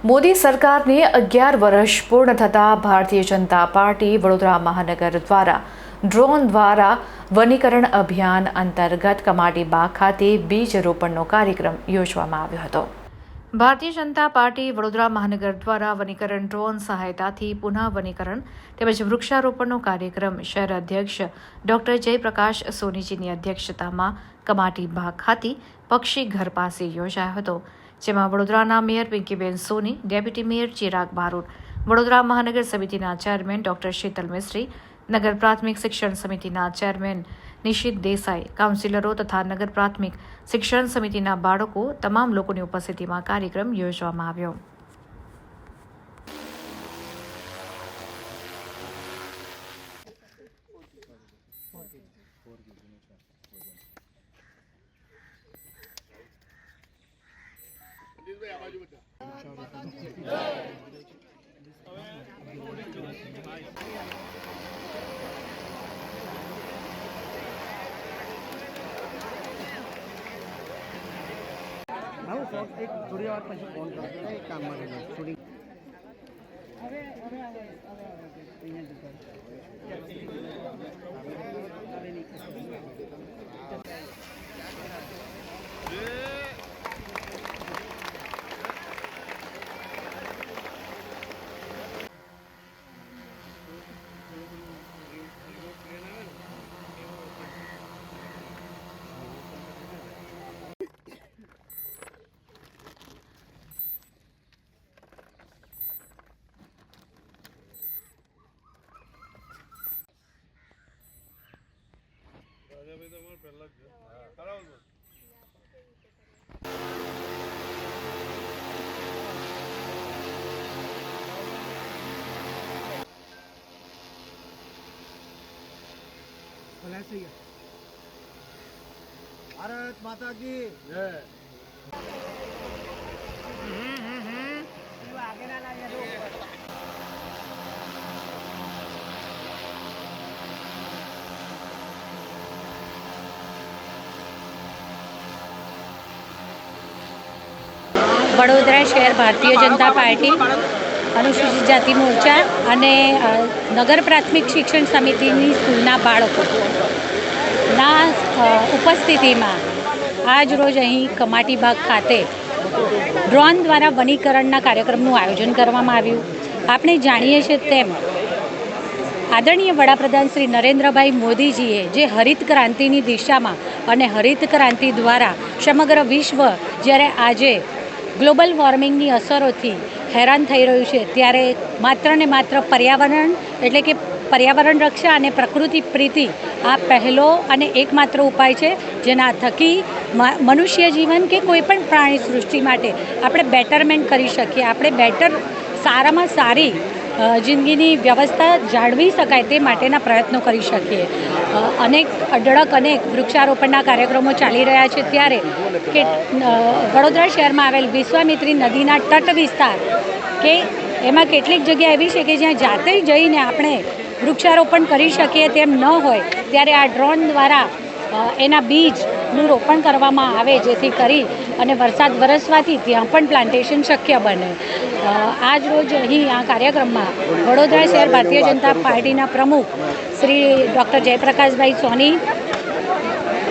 મોદી સરકારને 11 વર્ષ પૂર્ણ થતાં ભારતીય જનતા પાર્ટી વડોદરા મહાનગર દ્વારા ડ્રોન દ્વારા વનીકરણ અભિયાન અંતર્ગત કમાટીબાગ ખાતે બીજ રોપણનો કાર્યક્રમ યોજવામાં આવ્યો હતો। ભારતીય જનતા પાર્ટી વડોદરા મહાનગર દ્વારા વનીકરણ ડ્રોન સહાયતાથી પુનઃ વનીકરણ તેમજ વૃક્ષારોપણનો કાર્યક્રમ શહેર અધ્યક્ષ ડોક્ટર જયપ્રકાશ સોનીજીની અધ્યક્ષતામાં કમાટીબાગ ખાતે પક્ષી ઘર પાસે યોજાયો હતો, જેમાં વડોદરાના મેયર પિંકીબેન સોની, ડેપ્યુટી મેયર ચિરાગ બારોટ, વડોદરા મહાનગર સમિતિના ચેરમેન ડોક્ટર શીતલ મિસ્ત્રી, નગર પ્રાથમિક શિક્ષણ સમિતિના ચેરમેન નિશિત દેસાઈ, કાઉન્સિલરો તથા નગર પ્રાથમિક શિક્ષણ સમિતિના બાળકો તમામ લોકોની ઉપસ્થિતિમાં કાર્યક્રમ યોજવામાં આવ્યો। एक थोड़ी વાર પછી ફોન કરજો એક કામ માટે થોડી હવે भारत माता की जय। વડોદરા શહેર ભારતીય જનતા પાર્ટી અનુસૂચિત જાતિ મોરચા અને નગર પ્રાથમિક શિક્ષણ સમિતિની સ્કૂલના બાળકોના ઉપસ્થિતિમાં આજ રોજ અહીં કમાટીબાગ ખાતે ડ્રોન દ્વારા વનીકરણના કાર્યક્રમનું આયોજન કરવામાં આવ્યું। આપણે જાણીએ છીએ તેમ આદરણીય વડાપ્રધાન શ્રી નરેન્દ્રભાઈ મોદીજીએ જે હરિત ક્રાંતિની દિશામાં અને હરિત ક્રાંતિ દ્વારા સમગ્ર વિશ્વ જ્યારે આજે ગ્લોબલ વોર્મિંગની અસરોથી હેરાન થઈ રહ્યું છે, ત્યારે માત્ર ને માત્ર પર્યાવરણ એટલે કે પર્યાવરણ રક્ષા અને પ્રકૃતિ પ્રીતિ આ પહેલો અને એકમાત્ર ઉપાય છે, જેના થકી મનુષ્ય જીવન કે કોઈ પણ પ્રાણી સૃષ્ટિ માટે આપણે બેટરમેન્ટ કરી શકીએ, આપણે સારામાં સારી જિંદગીની વ્યવસ્થા જાળવી શકાય તે માટેના પ્રયત્નો કરી શકીએ। અનેક વૃક્ષારોપણના કાર્યક્રમો ચાલી રહ્યા છે, ત્યારે કે વડોદરા શહેરમાં આવેલ વિશ્વામિત્રી નદીના તટ વિસ્તાર કે એમાં કેટલીક જગ્યા એવી છે કે જ્યાં જાતે જઈને આપણે વૃક્ષારોપણ કરી શકીએ તેમ ન હોય, ત્યારે આ ડ્રોન દ્વારા એના બીજનું રોપણ કરવામાં આવે, જેથી કરી અને વરસાદ વરસવાથી ત્યાં પણ પ્લાન્ટેશન શક્ય બને। આજ રોજ અહીં આ કાર્યક્રમમાં વડોદરા શહેર ભારતીય જનતા પાર્ટીના પ્રમુખ શ્રી ડૉક્ટર જયપ્રકાશભાઈ સોની,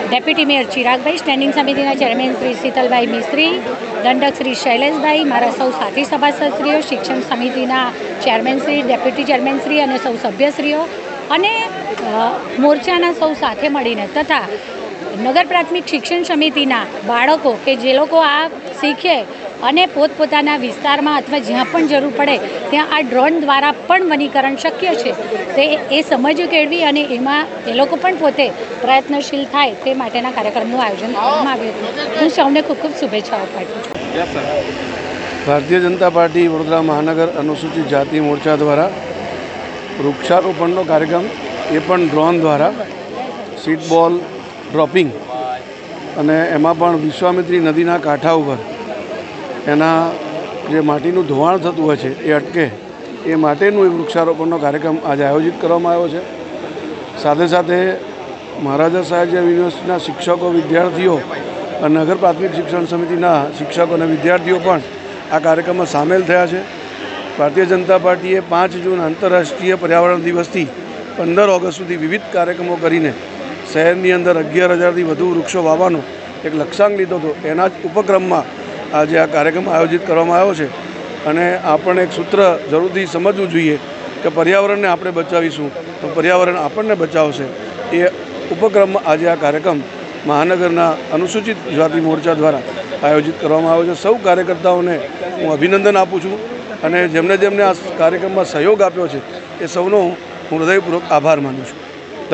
ડેપ્યુટી મેયર ચિરાગભાઈ, સ્ટેન્ડિંગ સમિતિના ચેરમેન શ્રી શીતલભાઈ મિસ્ત્રી, દંડક શ્રી શૈલેષભાઈ, મારા સૌ સાથી સભાસદશ્રીઓ, શિક્ષણ સમિતિના ચેરમેનશ્રી, ડેપ્યુટી ચેરમેનશ્રી અને સૌ સભ્યશ્રીઓ અને મોરચાના સૌ સાથે મળીને તથા નગર પ્રાથમિક શિક્ષણ સમિતિના બાળકો કે જે લોકો આ શીખે અને પોતપોતાના વિસ્તારમાં અથવા જ્યાં પણ જરૂર પડે ત્યાં આ ડ્રોન દ્વારા પણ વનીકરણ શક્ય છે તે એ સમજ કેળવી અને એમાં એ લોકો પણ પોતે પ્રયત્નશીલ થાય તે માટેના કાર્યક્રમનું આયોજન કરવામાં આવ્યું હતું। હું સૌને ખૂબ ખૂબ શુભેચ્છાઓ પાઠવું છું। ભારતીય જનતા પાર્ટી વડોદરા મહાનગર અનુસૂચિત જાતિ મોરચા દ્વારા વૃક્ષારોપણનો કાર્યક્રમ એ પણ ડ્રોન દ્વારા સીડ બોલ ડ્રોપિંગ અને એમાં પણ વિશ્વામિત્રી નદીના કાંઠા ઉપર એના જે માટીનું ધોવાણ થતું હોય છે એ અટકે એ માટેનું એક વૃક્ષારોપણનો કાર્યક્રમ આજે આયોજિત કરવામાં આવ્યો છે। સાથે સાથે મહારાજા સાહેબ યુનિવર્સિટીના શિક્ષકો, વિદ્યાર્થીઓ અને નગર પ્રાથમિક શિક્ષણ સમિતિના શિક્ષકો અને વિદ્યાર્થીઓ પણ આ કાર્યક્રમમાં સામેલ થયા છે. ભારતીય જનતા પાર્ટીએ 5 જૂન આંતરરાષ્ટ્રીય પર્યાવરણ દિવસથી 15 ઓગસ્ટ સુધી વિવિધ કાર્યક્રમો કરીને શહેરની અંદર 11,000થી વધુ વૃક્ષો વાવવાનો એક લક્ષ્યાંક લીધો હતો. એના જ ઉપક્રમમાં આજે આ કાર્યક્રમ આયોજિત કરવામાં આવ્યો છે. અને આપણે એક સૂત્ર જરૂરથી સમજવું જોઈએ કે પર્યાવરણને આપણે બચાવીશું તો પર્યાવરણ આપણને બચાવશે. એ ઉપક્રમમાં આજે આ કાર્યક્રમ મહાનગરના અનુસૂચિત જાતિ મોરચા દ્વારા આયોજિત કરવામાં આવ્યો છે. સૌ કાર્યકર્તાઓને હું અભિનંદન આપું છું અને જેમને આ કાર્યક્રમમાં સહયોગ આપ્યો છે એ સૌનો હું હૃદયપૂર્વક આભાર માનું છું.